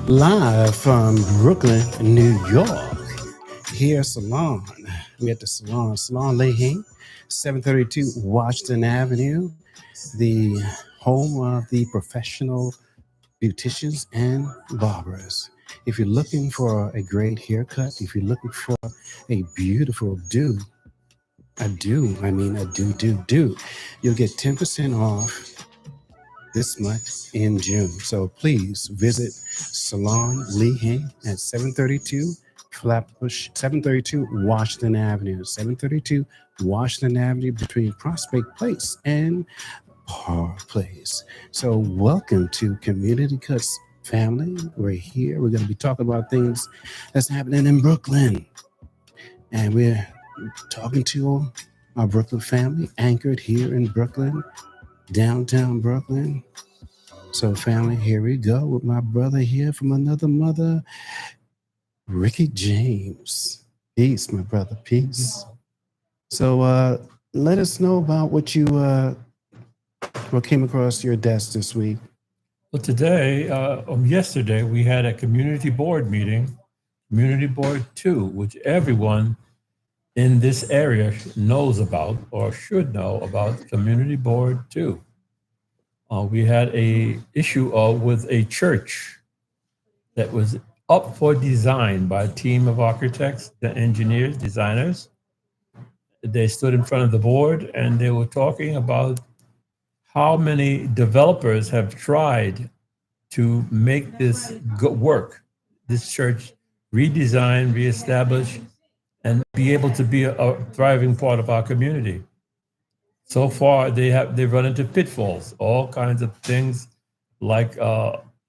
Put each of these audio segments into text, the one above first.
Live from Brooklyn, New York. Here, Salon. We at the Salon Leahing, 732 Washington Avenue, the home of the professional beauticians and barbers. If you're looking for a great haircut, if you're looking for a beautiful do, you'll get 10% off this month in June. So please visit Salon Leahing at 732 Flatbush, 732 Washington Avenue, 732 Washington Avenue between Prospect Place and Park Place. So welcome to Community Cuts family. We're here. We're going to be talking about things that's happening in Brooklyn. And we're talking to our Brooklyn family anchored here in Brooklyn, downtown Brooklyn. So, family, here we go with my brother here from another mother, Ricky James. Peace, my brother. Peace. So, let us know about what came across your desk this week. Well, yesterday, we had a community board meeting, Community Board 2, which everyone in this area knows about or should know about Community Board 2. We had a issue with a church that was up for design by a team of architects, the engineers, designers. They stood in front of the board and they were talking about how many developers have tried to make this work, this church redesign, reestablish, and be able to be a thriving part of our community. So far, they've run into pitfalls, all kinds of things like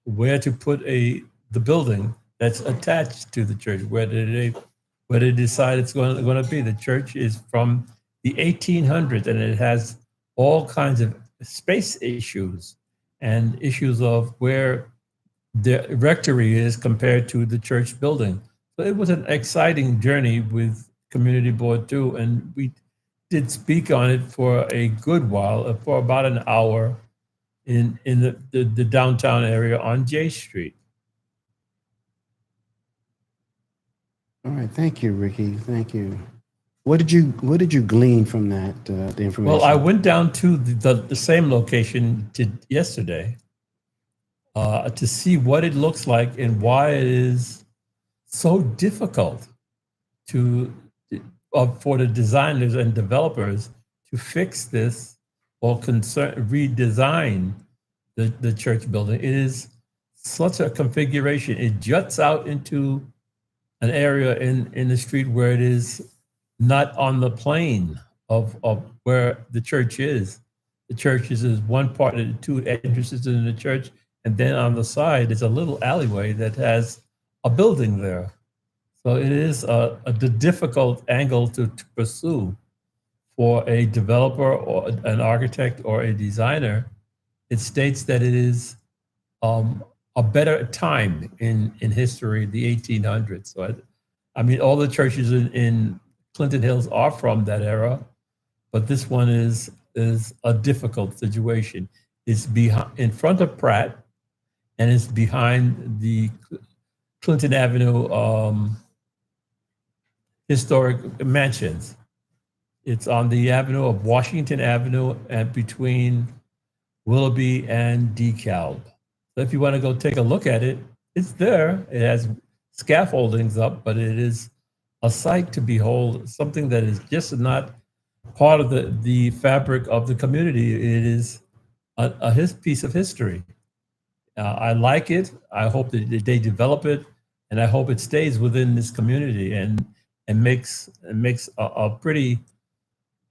where to put the building that's attached to the church. Where they decide it's going to be? The church is from the 1800s, and it has all kinds of space issues and issues of where the rectory is compared to the church building. So it was an exciting journey with Community Board 2, and we did speak on it for a good while, for about an hour in the downtown area on J Street. All right, thank you, Ricky. Thank you. What did you glean from that the information? Well, I went down to the same location yesterday to see what it looks like and why it is so difficult for the designers and developers to fix this or redesign the church building. It is such a configuration. It juts out into an area in the street where it is not on the plane of where the church is. The church is one part of the two entrances in the church, and then on the side is a little alleyway that has a building there. So it is a difficult angle to pursue for a developer or an architect or a designer. It states that it is a better time in history, the 1800s. So I mean, all the churches in Clinton Hills are from that era, but this one is a difficult situation. It's in front of Pratt, and it's behind the Clinton Avenue historic mansions. It's on the avenue of Washington Avenue and between Willoughby and DeKalb. So if you want to go take a look at it, it's there. It has scaffoldings up, but it is a sight to behold, something that is just not part of the fabric of the community. It is his piece of history. I like it. I hope that they develop it, and I hope it stays within this community and makes a pretty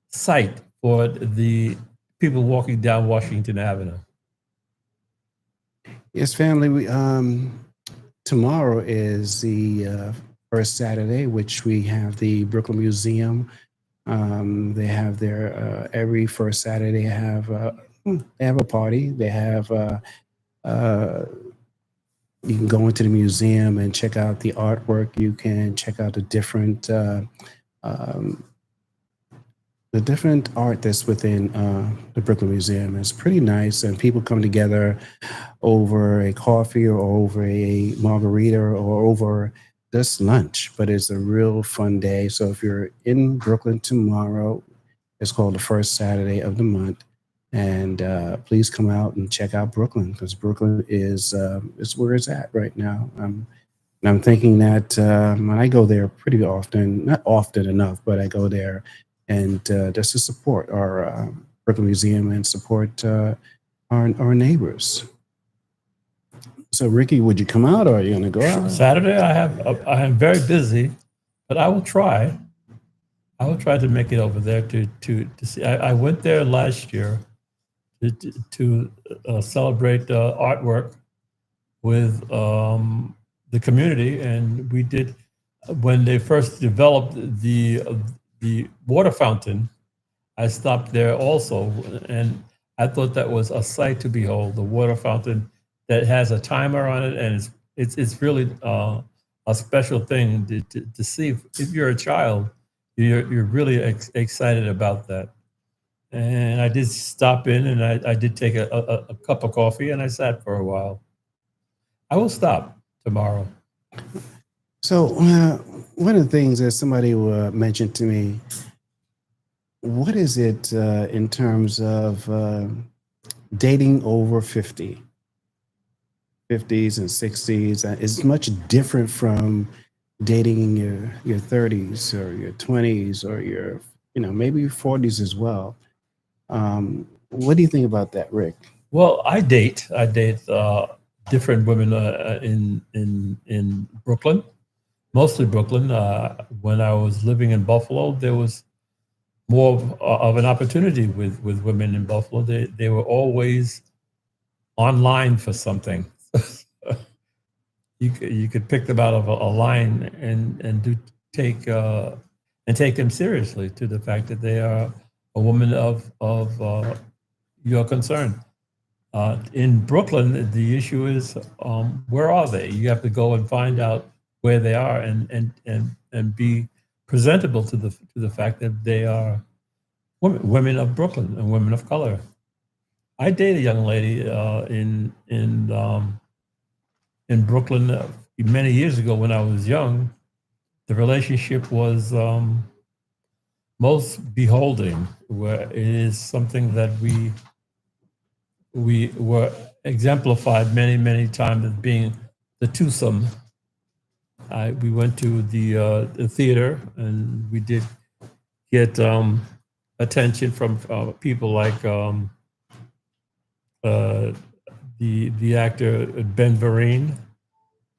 sight for the people walking down Washington Avenue. Yes, family. We tomorrow is the first Saturday, which we have the Brooklyn Museum. They have their every first Saturday they have a party. They have you can go into the museum and check out the artwork. You can check out the the different art that's within the Brooklyn Museum is pretty nice, and people come together over a coffee or over a margarita or over this lunch. But it's a real fun day. So if you're in Brooklyn tomorrow, it's called the first Saturday of the month. And please come out and check out Brooklyn, because Brooklyn is where it's at right now. And I'm thinking that when I go there pretty often, not often enough, but I go there and just to support our Brooklyn Museum and support our neighbors. So, Ricky, would you come out, or are you going to go out? Saturday, I am very busy, but I will try. I will try to make it over there to see. I went there last year to celebrate artwork with the community, and we did when they first developed the water fountain. I stopped there also, and I thought that was a sight to behold. The water fountain that has a timer on it, and it's really a special thing to see. If you're a child, you're really excited about that. And I did stop in, and I did take a cup of coffee, and I sat for a while. I will stop tomorrow. So, one of the things that somebody mentioned to me, what is it in terms of dating over 50? 50s and 60s is much different from dating in your 30s or your 20s or your, maybe your 40s as well. What do you think about that, Rick? Well, I date different women in Brooklyn, mostly Brooklyn. When I was living in Buffalo, there was more of an opportunity with women in Buffalo. They were always online for something. You could pick them out of a line and take them seriously to the fact that they are a woman of your concern. In Brooklyn, the issue is where are they? You have to go and find out where they are and be presentable to the fact that they are women of Brooklyn and women of color. I dated a young lady in Brooklyn many years ago when I was young. The relationship was most beholding, where it is something that we were exemplified many times as being the twosome. We went to the theater, and we did get attention from people like the actor Ben Vereen,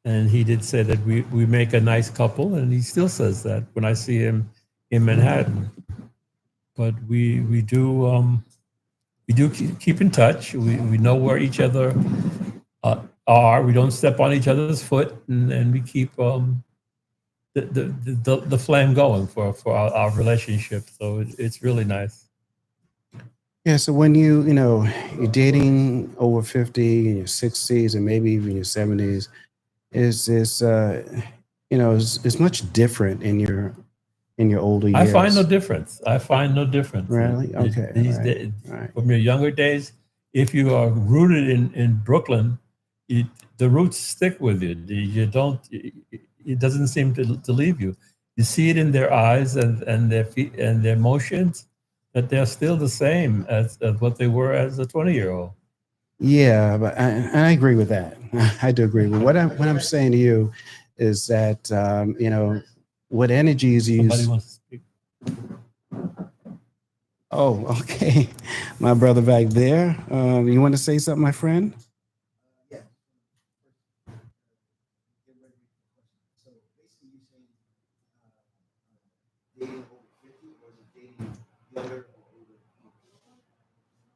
and he did say that we make a nice couple, and he still says that when I see him in Manhattan. But we do keep in touch. We know where each other are. We don't step on each other's foot, and we keep the flame going for our relationship. So it's really nice. Yeah, so when you're dating over 50 in your 60s and maybe even your 70s, is it's much different in your older years. I find no difference. Really? Okay. These right. days, Right. from your younger days, if you are rooted in Brooklyn, the roots stick with you. You don't. It doesn't seem to leave you. You see it in their eyes and their feet and their emotions, that they're still the same as what they were as a 20-year-old. Yeah, but I agree with that. I do agree. But what I'm saying to you is that what energies Somebody you. wants to speak. Oh, okay, my brother back there. You want to say something, my friend?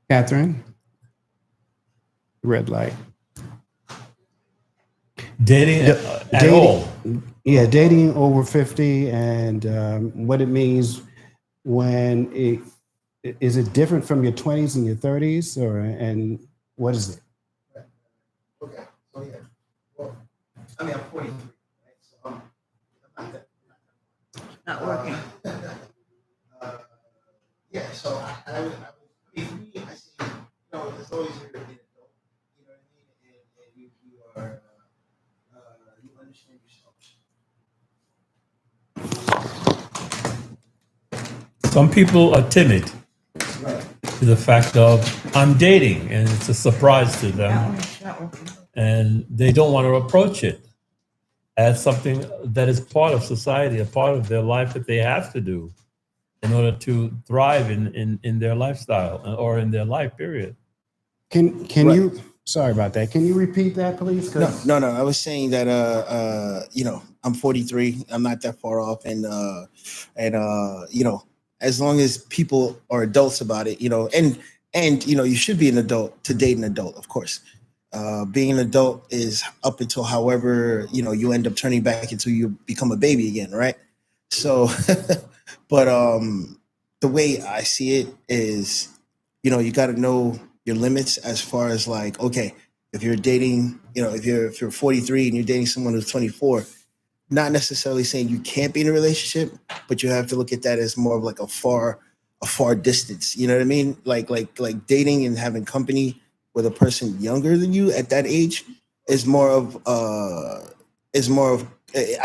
Catherine? Red light. Dating at all. Yeah, dating over 50 and what it means when is it different from your 20s and your 30s and what is it? Okay, so yeah. Well, I mean, I'm 43, right? So I'm Not working. yeah, Some people are timid Right. to the fact of I'm dating, and it's a surprise to them, and they don't want to approach it as something that is part of society, a part of their life that they have to do in order to thrive in their lifestyle or in their life, period. Can Right. you? Sorry about that. Can you repeat that, please? 'Cause- No. I was saying that I'm 43. I'm not that far off, and as long as people are adults about it, and you should be an adult to date an adult, of course. Being an adult is up until however you end up turning back until you become a baby again, right? So, but the way I see it is, you got to know your limits as far as like, okay, if you're dating, if you're 43 and you're dating someone who's 24, not necessarily saying you can't be in a relationship, but you have to look at that as more of like a far distance. You know what I mean? Like dating and having company with a person younger than you at that age is more of I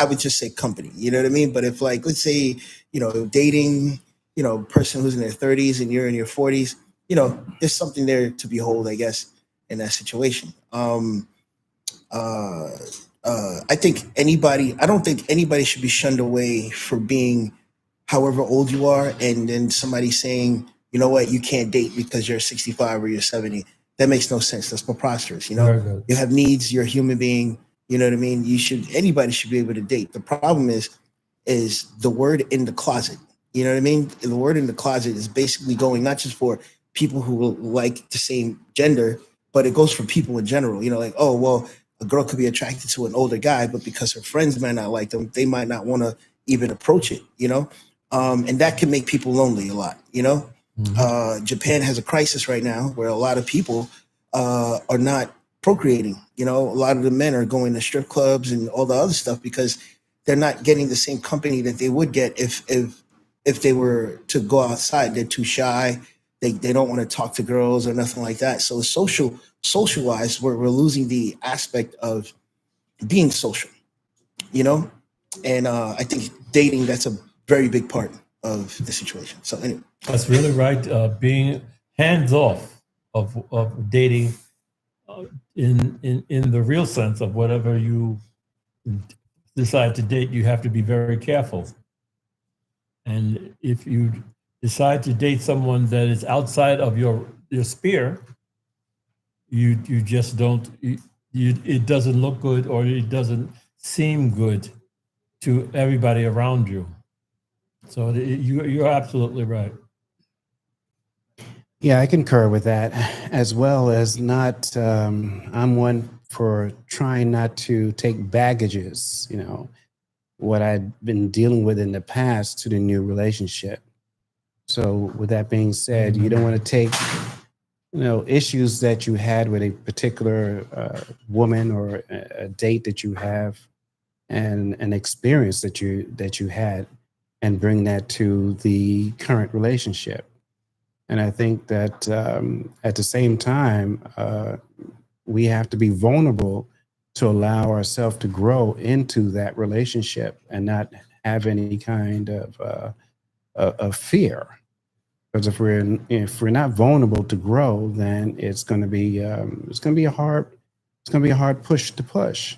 would just say company. You know what I mean? But if like let's say dating a person who's in their 30s and you're in your 40s, there's something there to behold, I guess, in that situation. I don't think anybody should be shunned away for being however old you are, and then somebody saying, you know what, you can't date because you're 65 or you're 70. That makes no sense. That's preposterous. Very good. You have needs. You're a human being. You know what I mean? Anybody should be able to date. The problem is the word in the closet. You know what I mean? The word in the closet is basically going not just for people who like the same gender, but it goes for people in general. Like, oh, well, a girl could be attracted to an older guy, but because her friends might not like them, they might not want to even approach it, and that can make people lonely a lot, Japan has a crisis right now where a lot of people are not procreating. A lot of the men are going to strip clubs and all the other stuff because they're not getting the same company that they would get if they were to go outside. They're too shy. They don't want to talk to girls or nothing like that. So social wise, we're losing the aspect of being social, and I think dating, that's a very big part of the situation. So anyway. That's really right. Being hands off of dating in the real sense of whatever you decide to date, you have to be very careful. And if you decide to date someone that is outside of your sphere, you just don't. It doesn't look good, or it doesn't seem good to everybody around you. So you're absolutely right. Yeah, I concur with that, as well as not. I'm one for trying not to take baggages, what I've been dealing with in the past to the new relationship. So, with that being said, you don't want to take, issues that you had with a particular woman or a date that you have, and an experience that you had, and bring that to the current relationship. And I think that at the same time, we have to be vulnerable to allow ourselves to grow into that relationship and not have any kind of fear. Because if we're not vulnerable to grow, then it's going to be a hard push to push.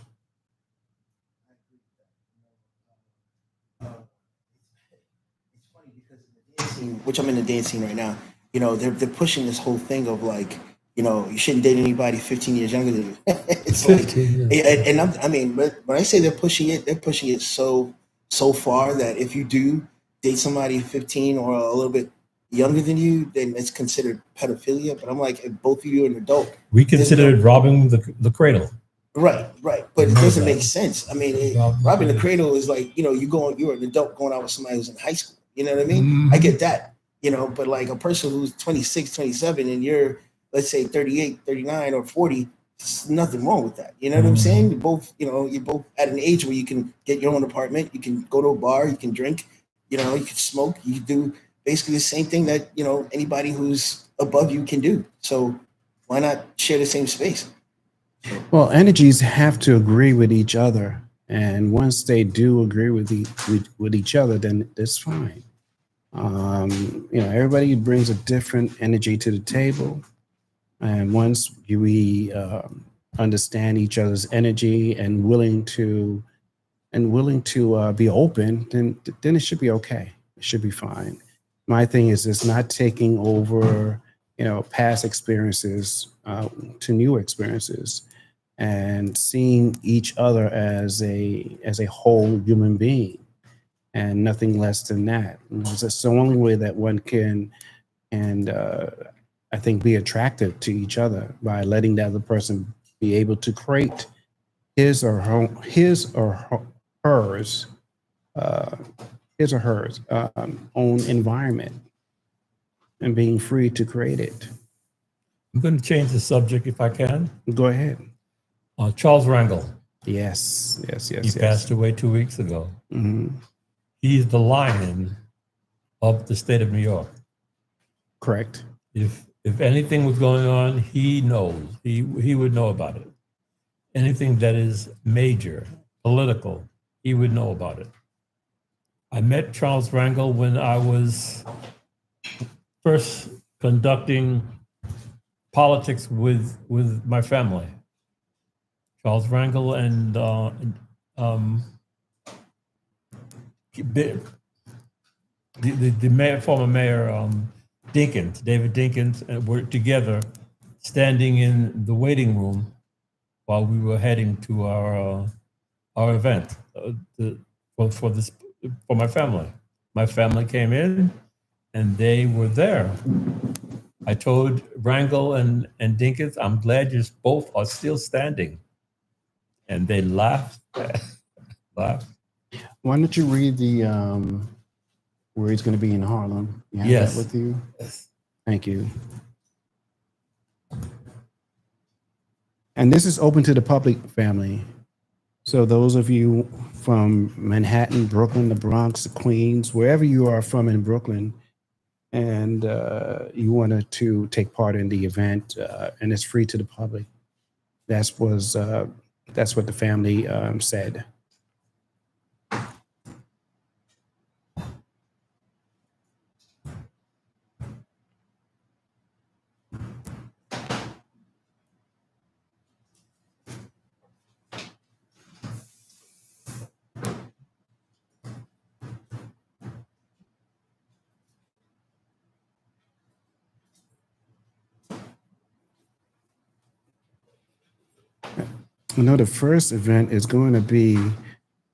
It's funny because in the dance scene, which I'm in the dance scene right now, they're pushing this whole thing of like, you shouldn't date anybody 15 years younger than you. It's 15, like, and I mean, but when I say they're pushing it so far that if you do date somebody 15 or a little bit younger than you, then it's considered pedophilia. But I'm like, if both of you are an adult, We consider it robbing the cradle. right. But it doesn't make sense. I mean, robbing the cradle is like, you're an adult going out with somebody who's in high school. You know what I mean? Mhm. I get that, but like a person who's 26, 27, and you're, let's say 38, 39 or 40, there's nothing wrong with that. You know what I'm saying? You're both at an age where you can get your own apartment. You can go to a bar, you can drink, you can smoke, you can do basically the same thing that, anybody who's above you can do. So why not share the same space? Well, energies have to agree with each other, and once they do agree with each other, then it's fine. Everybody brings a different energy to the table. And once we understand each other's energy and willing to be open, then it should be okay. It should be fine. My thing is it's not taking over, past experiences to new experiences, and seeing each other as a whole human being, and nothing less than that. It's the only way that one can, and I think, be attractive to each other, by letting the other person be able to create his or hers own environment, and being free to create it. I'm going to change the subject if I can. Go ahead. Charles Rangel. Yes. He passed away 2 weeks ago. Mm-hmm. He's the lion of the state of New York. Correct. If anything was going on, he knows. He would know about it. Anything that is major, political, he would know about it. I met Charles Rangel when I was first conducting politics with my family. Charles Rangel and the former mayor Dinkins, David Dinkins, were together, standing in the waiting room while we were heading to our event for my family. My family came in, and they were there. I told Rangel and Dinkins, "I'm glad you both are still standing," and they laughed. Laughed. Why don't you read the where he's going to be in Harlem? You have Yes. that with you? Yes. Thank you. And this is open to the public, family. So those of you from Manhattan, Brooklyn, the Bronx, the Queens, wherever you are from in Brooklyn, and you wanted to take part in the event, and it's free to the public. That's what the family said. I know the first event is going to be,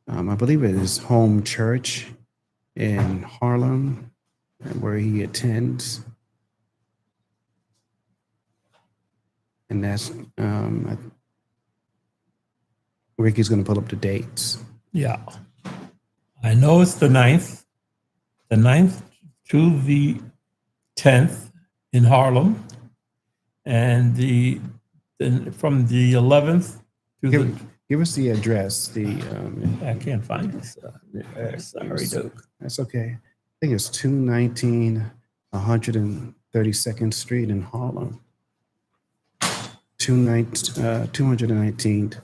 I believe it is Home Church in Harlem, where he attends. And that's, Ricky's going to pull up the dates. Yeah. I know it's the 9th to the 10th in Harlem, and from the 11th to Give us the address. I can't find this. Sorry, Duke. That's okay. I think it's 219 132nd Street in Harlem. 219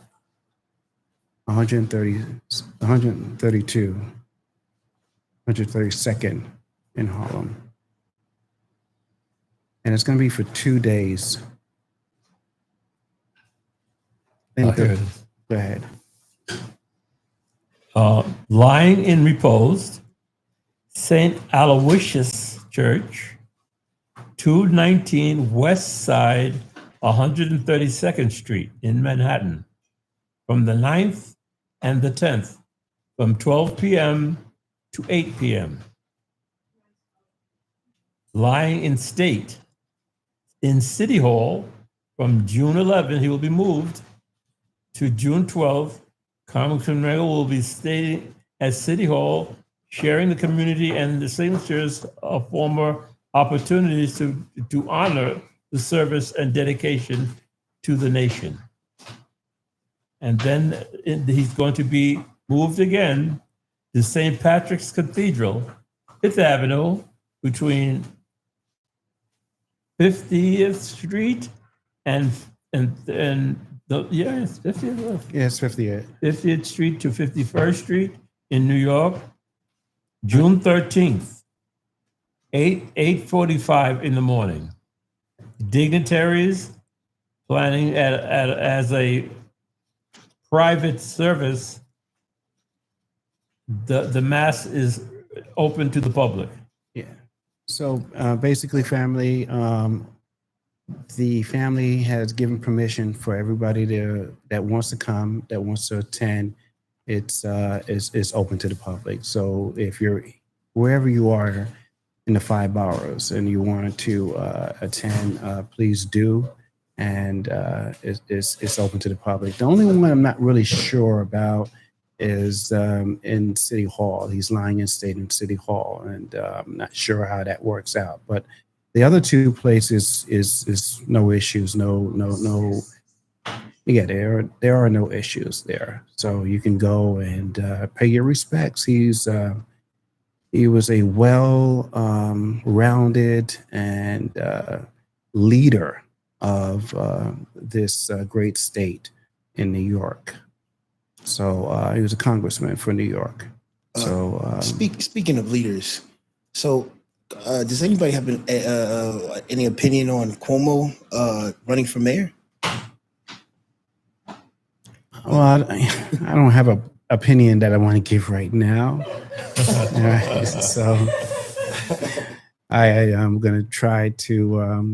132nd in Harlem. And it's going to be for 2 days. Here it is. Go ahead. Lying in Repose, St. Aloysius Church, 219 West Side, 132nd Street in Manhattan, from the 9th and the 10th, from 12 p.m. to 8 p.m. Lying in State, in City Hall, from June 11th, he will be moved to June 12th. Congressman Rangel will be staying at City Hall, sharing the community and the signatures of former opportunities to honor the service and dedication to the nation. And then he's going to be moved again to St. Patrick's Cathedral, 5th Avenue, between 50th Street and it's 50th. Yes, 50th. 50th Street to 51st Street in New York, June 13th. 8:45 in the morning. Dignitaries planning as a private service. The mass is open to the public. Yeah. So basically, family, the family has given permission for everybody that wants to come, that wants to attend. It's open to the public. So if you're wherever you are in the 5 boroughs and you want to attend, please do. And it's open to the public. The only one I'm not really sure about is in City Hall. He's lying in state in City Hall, and I'm not sure how that works out. But the other two places is no issues, no. Yeah, there are no issues there. So you can go and pay your respects. He was a well-rounded and leader of this great state in New York. So he was a congressman for New York. So speaking of leaders, so does anybody have any opinion on Cuomo running for mayor? Well, I don't have an opinion that I want to give right now. So I am going to try to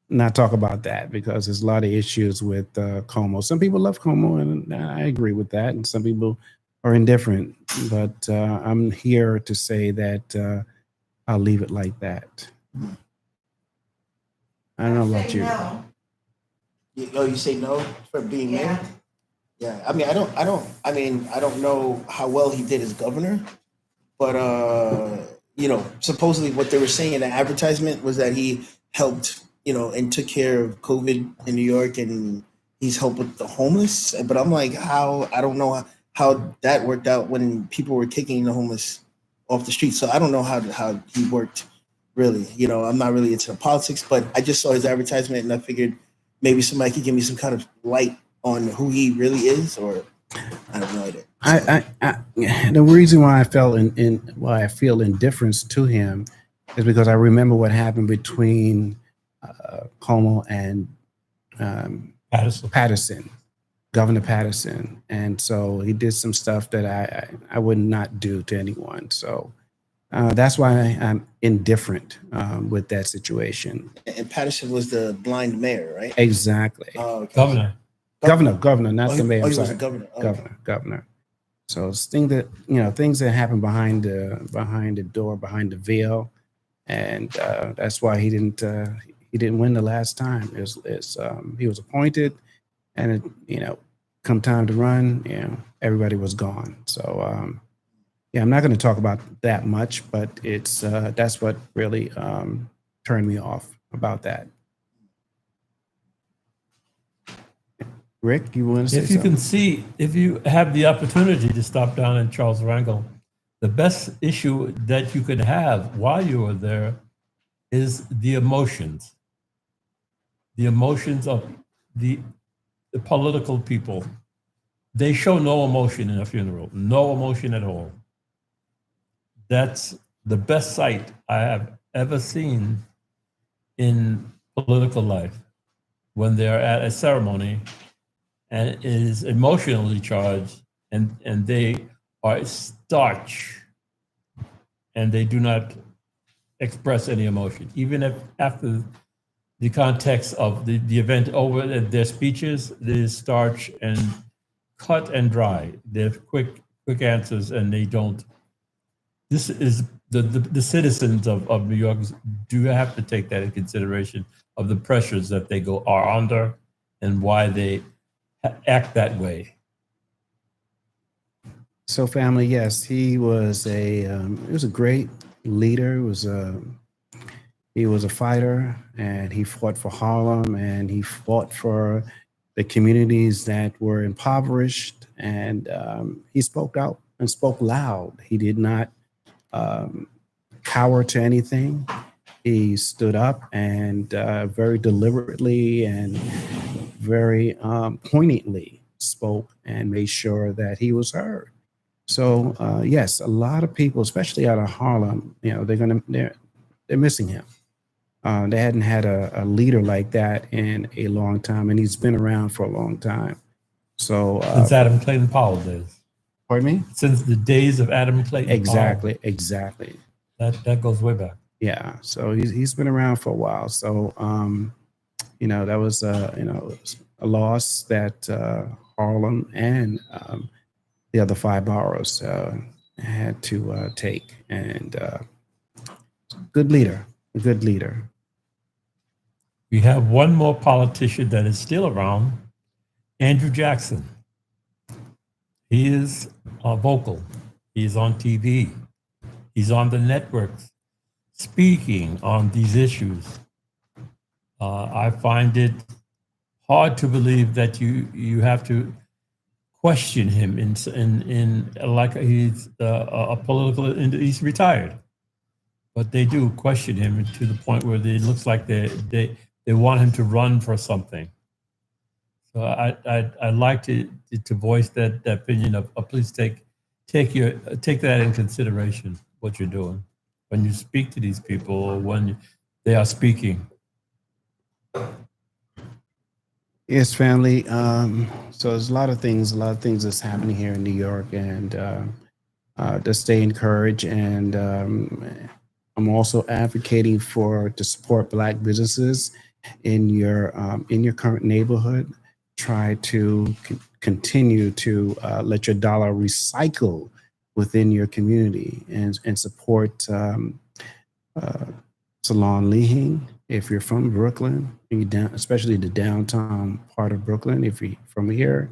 not talk about that because there's a lot of issues with Cuomo. Some people love Cuomo, and I agree with that, and some people are indifferent. But I'm here to say that I'll leave it like that. I don't know about you. No. You say no for being mayor? Yeah. I mean, I don't know how well he did as governor, but supposedly what they were saying in the advertisement was that he helped, and took care of COVID in New York, and he's helped with the homeless. But I'm like, I don't know how that worked out when people were kicking the homeless off the street. So I don't know how he worked really. I'm not really into the politics, but I just saw his advertisement and I figured maybe somebody could give me some kind of light on who he really is, or I have no idea. The reason why I felt why I feel indifference to him is because I remember what happened between Cuomo and Patterson, Governor Patterson, and so he did some stuff that I would not do to anyone. So that's why I'm indifferent with that situation. And Patterson was the blind mayor, right? Exactly. Okay. Governor. Governor, not the mayor. He was sorry. a governor. Okay. Governor. So it's things that happen behind the door, behind the veil, and that's why he didn't win the last time. He was appointed, and come time to run, everybody was gone. So I'm not going to talk about that much, but it's that's what really turned me off about that. Rick, you want to say something? If you have the opportunity to stop down in Charles Wrangell, the best issue that you could have while you are there is the emotions. The emotions of the political people. They show no emotion in a funeral, no emotion at all. That's the best sight I have ever seen in political life, when they're at a ceremony and it is emotionally charged and they are starch and they do not express any emotion. Even if after the context of the event over, their speeches, they starch and cut and dry. They have quick answers and they don't. This is the citizens of New York do have to take that in consideration of the pressures that they are under and why they act that way. So, family, yes, he was a great leader. He was a fighter, and he fought for Harlem, and he fought for the communities that were impoverished, and he spoke out and spoke loud. He did not cower to anything. He stood up and very deliberately and very poignantly spoke and made sure that he was heard. So yes, a lot of people, especially out of Harlem, they're missing him. They hadn't had a leader like that in a long time, and he's been around for a long time. So, Since Adam Clayton Powell days. pardon me? Since the days of Adam Clayton Exactly, exactly. Powell. That goes way back. Yeah. So he's been around for a while. So, that was a loss that Harlem and the other five boroughs had to take. And good leader, a good leader. We have one more politician that is still around, Andrew Jackson. He is vocal. He's on TV. He's on the networks speaking on these issues. I find it hard to believe that you have to question him in like he's a political. He's retired, but they do question him to the point where it looks like they want him to run for something. So I'd like to voice that opinion of please take that in consideration, what you're doing when you speak to these people or when they are speaking. Yes, family. So there's a lot of things that's happening here in New York, and to stay encouraged. And I'm also advocating to support Black businesses in your current neighborhood. Try to continue to let your dollar recycle within your community and support Salon Leahing. If you're from Brooklyn, especially the downtown part of Brooklyn, if you're from here,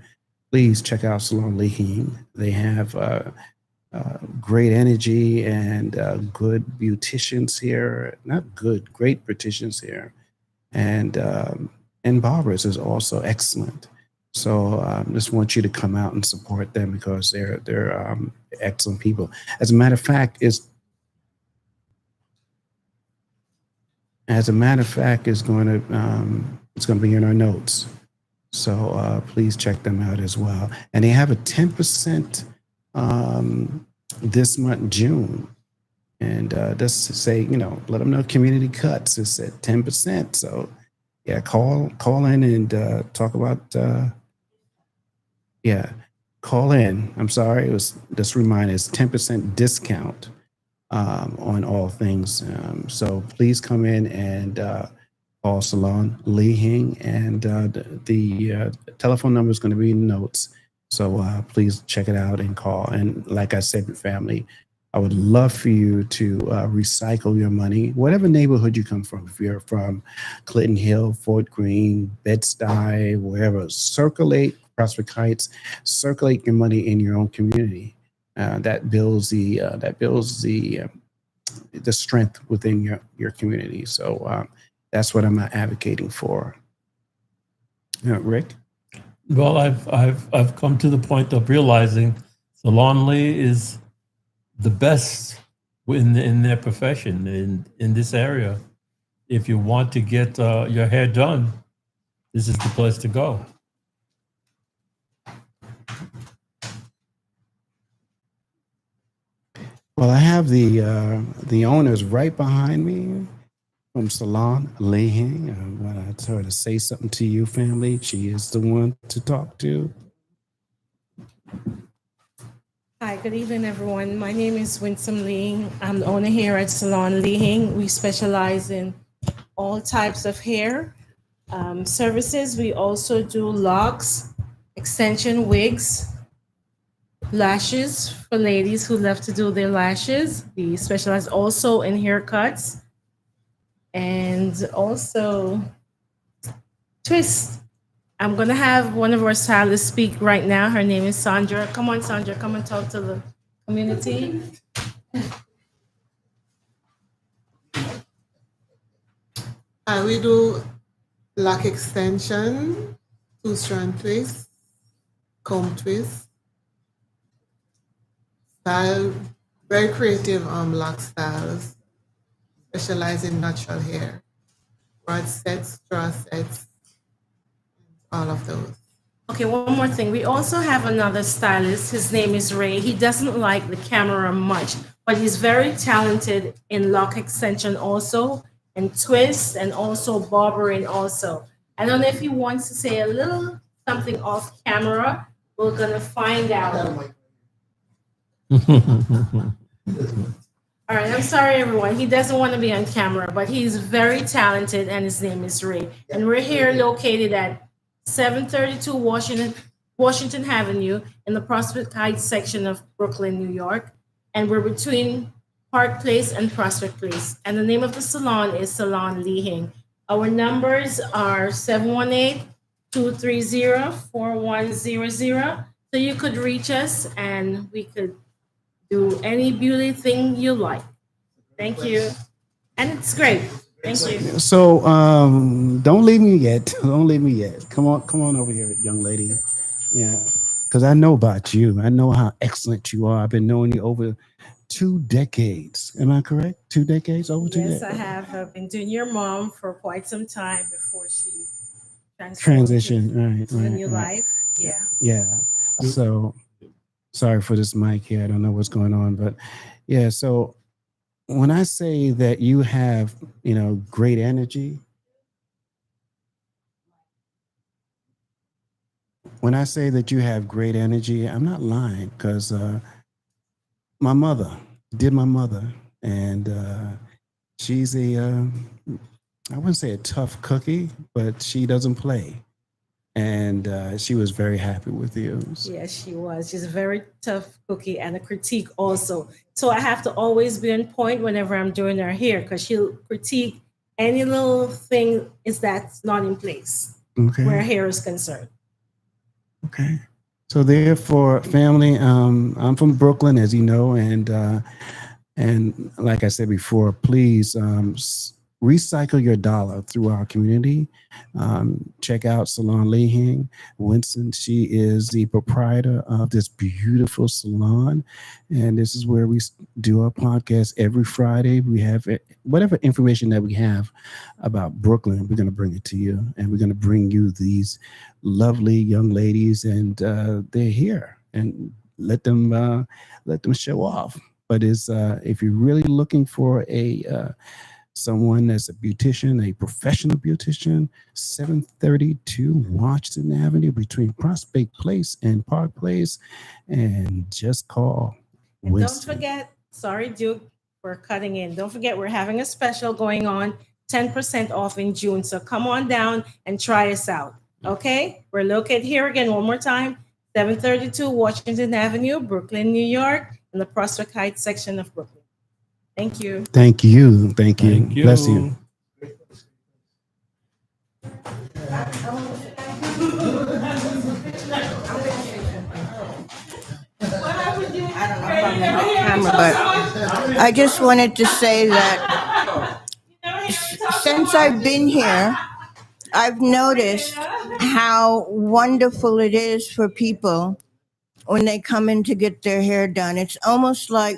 please check out Salon Leahing. They have great energy and good beauticians here. Not good, great beauticians here. And barbers is also excellent. So just want you to come out and support them because they're excellent people. As a matter of fact, it's going to be in our notes. So please check them out as well. And they have a 10% this month, June. And just to say, let them know community cuts is at 10%. So yeah, call in and talk about, call in. I'm sorry. It was just a reminder, it's 10% discount on all things. So please come in and call Salon Leahing, and the telephone number is going to be in the notes. So please check it out and call. And like I said, family, I would love for you to recycle your money, whatever neighborhood you come from. If you're from Clinton Hill, Fort Greene, Bed-Stuy, wherever, circulate Prospect Heights, circulate your money in your own community. That builds the strength within your community. So that's what I'm advocating for. Rick? Well, I've come to the point of realizing Salon Lee is the best in their profession in this area. If you want to get your hair done, this is the place to go. Well, I have the owners right behind me from Salon Leahing. I'm going to tell her to say something to you, family. She is the one to talk to. Hi, good evening, everyone. My name is Winsome Leahing. I'm the owner here at Salon Leahing. We specialize in all types of hair services. We also do locks, extension wigs, lashes for ladies who love to do their lashes. We specialize also in haircuts and also twists. I'm going to have one of our stylists speak right now. Her name is Sandra. Come on, Sandra. Come and talk to the community. We do lock extension, two-strand twist, comb twist, style, very creative lock styles, specialize in natural hair, rod sets, straw sets, all of those. Okay, one more thing. We also have another stylist. His name is Ray. He doesn't like the camera much, but he's very talented in lock extension also, and twist, and also barbering also. I don't know if he wants to say a little something off camera. We're gonna find out. All right, I'm sorry, everyone. He doesn't want to be on camera, but he's very talented, and his name is Ray. And we're here located at 732 Washington Avenue in the Prospect Heights section of Brooklyn, New York. And we're between Park Place and Prospect Place. And the name of the salon is Salon Leahing. Our numbers are 718-230-4100. So you could reach us and we could do any beauty thing you like. Thank you. And it's great. Thank you. So don't leave me yet. Don't leave me yet. Come on over here, young lady. Yeah, because I know about you. I know how excellent you are. I've been knowing you over 2 decades. Am I correct? 2 decades? Over 2 Yes, decades? I have. I've been doing your mom for quite some time before she Transition. Right. to a new Right. life. Yeah. Yeah. So sorry for this mic here. I don't know what's going on, but yeah. So when I say that you have, great energy, when I say that you have great energy, I'm not lying because my mother did my mother, and she's I wouldn't say a tough cookie, but she doesn't play. And she was very happy with you. Yes, she was. She's a very tough cookie and a critique also. So I have to always be on point whenever I'm doing her hair because she'll critique any little thing is that's not in place Okay. where hair is concerned. Okay. So therefore, family, I'm from Brooklyn, as you know, and like I said before, please recycle your dollar through our community. Check out Salon Leahing. Winston, she is the proprietor of this beautiful salon. And this is where we do our podcast every Friday. We have whatever information that we have about Brooklyn, we're going to bring it to you. And we're going to bring you these lovely young ladies, and they're here. And let them show off. But if you're really looking for someone that's a beautician, a professional beautician, 732 Washington Avenue between Prospect Place and Park Place, and just call And don't forget, sorry, Duke, we're cutting in. Don't forget, we're having a special going on, 10% off in June. So come on down and try us out. Okay? We're located here again one more time, 732 Washington Avenue, Brooklyn, New York, in the Prospect Heights section of Brooklyn. Thank you. Thank you. Thank you. Thank you. Bless you. Camera, but I just wanted to say that since I've been here, I've noticed how wonderful it is for people when they come in to get their hair done. It's almost like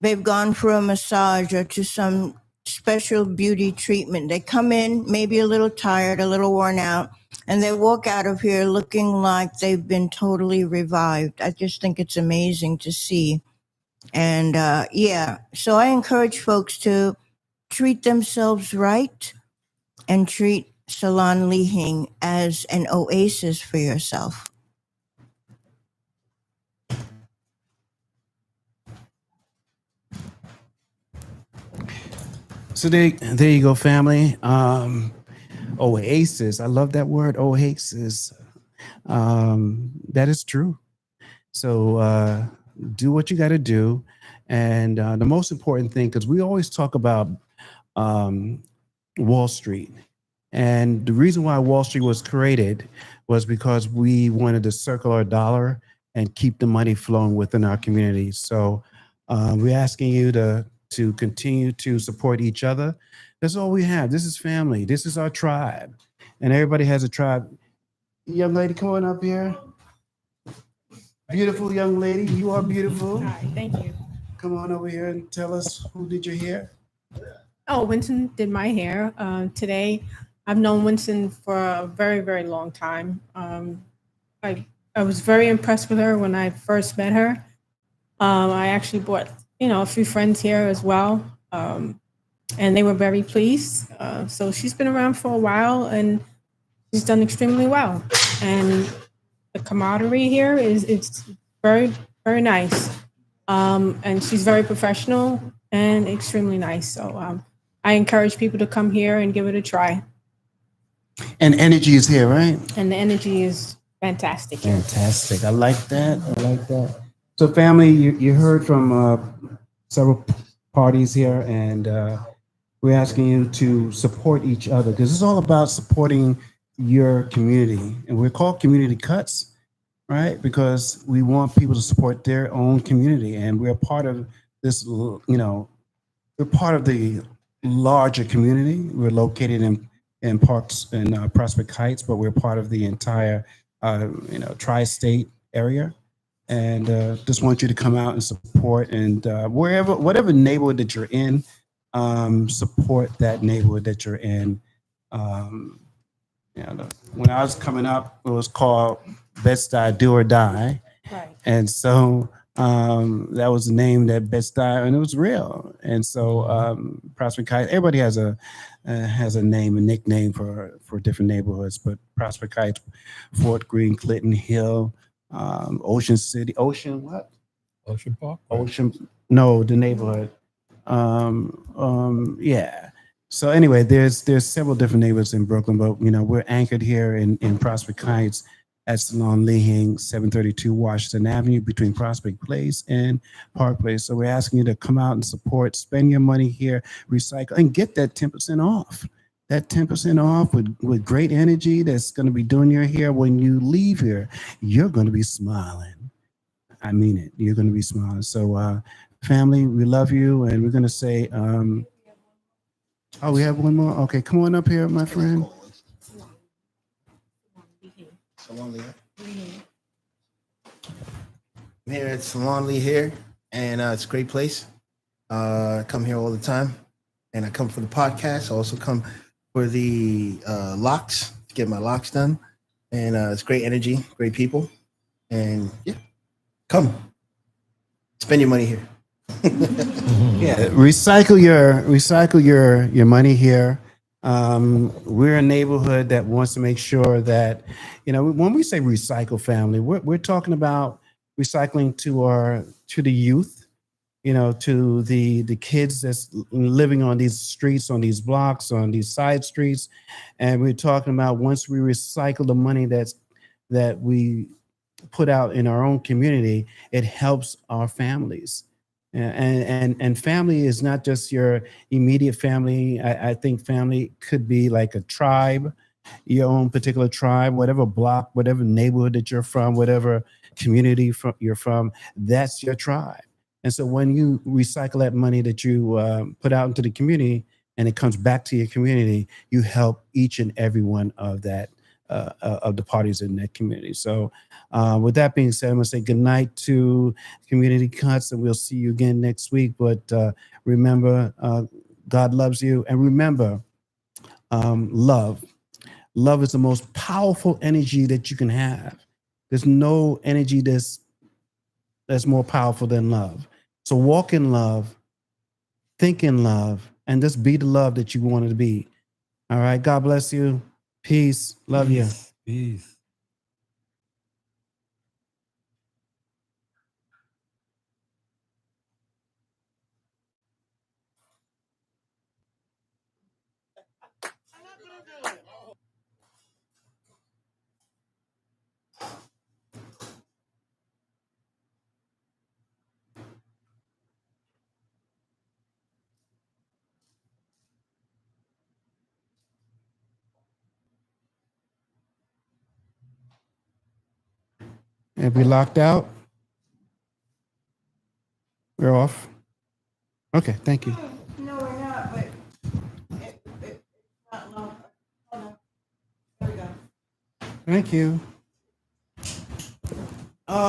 they've gone for a massage or to some special beauty treatment. They come in maybe a little tired, a little worn out, and they walk out of here looking like they've been totally revived. I just think it's amazing to see. And yeah, so I encourage folks to treat themselves right and treat Salon Leahing as an oasis for yourself. So there you go, family. Oasis. I love that word, oasis. That is true. So do what you got to do. And the most important thing, because we always talk about Wall Street. And the reason why Wall Street was created was because we wanted to circle our dollar and keep the money flowing within our community. So we're asking you to continue to support each other. That's all we have. This is family. This is our tribe. And everybody has a tribe. Young lady, come on up here. Beautiful young lady. You are beautiful. Hi, thank you. Come on over here and tell us who did your hair. Oh, Winston did my hair today. I've known Winston for a very, very long time. I I was very impressed with her when I first met her. I actually brought, a few friends here as well, and they were very pleased. So she's been around for a while, and she's done extremely well. And the camaraderie here it's very, very nice. And she's very professional and extremely nice. So I encourage people to come here and give it a try. And energy is here, right? And the energy is fantastic here. Fantastic. I like that. I like that. So, family, you heard from several parties here, and we're asking you to support each other because it's all about supporting your community. And we're called community cuts, right? Because we want people to support their own community, and we're part of this. We're part of the larger community. We're located in parts in Prospect Heights, but we're part of the entire tri-state area. And just want you to come out and support, and whatever neighborhood that you're in, support that neighborhood that you're in. When I was coming up, it was called Bed-Stuy Do or Die. Right. And so that was the name that Bed-Stuy, and it was real. And so Prospect Heights, everybody has a name, a nickname for different neighborhoods, but Prospect Heights, Fort Greene, Clinton Hill, Ocean City, Ocean Park. No, the neighborhood. Yeah. So anyway, there's several different neighborhoods in Brooklyn, but we're anchored here in Prospect Heights at Salon Leahing, 732 Washington Avenue, between Prospect Place and Park Place. So we're asking you to come out and support, spend your money here, recycle, and get that 10% off. That 10% off with great energy that's going to be doing your hair. When you leave here, you're going to be smiling. I mean it. You're going to be smiling. So family, we love you, and we're going to say, we have one more? Okay, come on up here, my friend. Salon Leahing. I'm here at Salon Leahing, and it's a great place. I come here all the time, and I come for the podcast. I also come for the locks, to get my locks done. And it's great energy, great people. And yeah, come. Spend your money here. Yeah, recycle your money here. We're a neighborhood that wants to make sure that, when we say recycle, family, we're talking about recycling to the youth, to the kids that's living on these streets, on these blocks, on these side streets. And we're talking about once we recycle the money that we put out in our own community, it helps our families. And family is not just your immediate family. I think family could be like a tribe, your own particular tribe, whatever block, whatever neighborhood that you're from, whatever community you're from, that's your tribe. And so when you recycle that money that you put out into the community and it comes back to your community, you help each and every one of that of the parties in that community. So with that being said, I'm gonna say good night to Community Cuts, and we'll see you again next week. But remember, God loves you, and remember, love is the most powerful energy that you can have. There's no energy that's more powerful than love. So walk in love, think in love, and just be the love that you wanted to be. All right, God bless you. Peace. Love you. Peace. If we locked out, we're off. Okay, thank you. No, we're not, but it's not long. Hold on. There we go. Thank you.